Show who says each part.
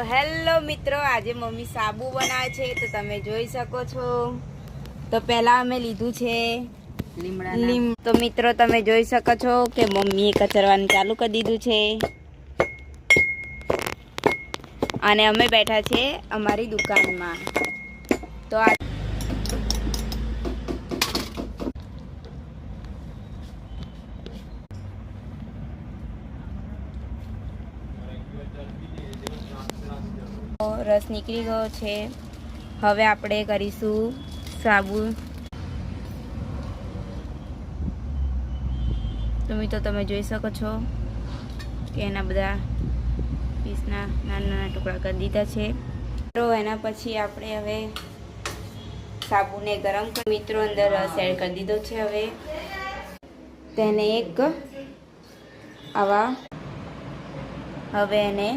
Speaker 1: Hello મિત્રો, આજે mummy સાબુ બનાવે છે તો તમે જોઈ શકો છો। તો પહેલા અમે લીધું છે લીમડા। તો મિત્રો તમે જોઈ શકો છો કે મમ્મીએ કચરવાનું ચાલુ કરી દીધું છે અને અમે બેઠા છે અમારી દુકાનમાં। તો આ રસ નીકળી ગયો છે। હવે આપણે કરીશું સાબુ। તો મિત્રો તમે જોઈ શકો છો કે એના બધા પીસના નાના નાના ટુકડા કરી દીધા છે। તો એના પછી આપણે હવે સાબુને ગરમ કરી મિત્રો અંદર રસ એડ કરી દીધો છે। હવે તેને એક આવા હવે એને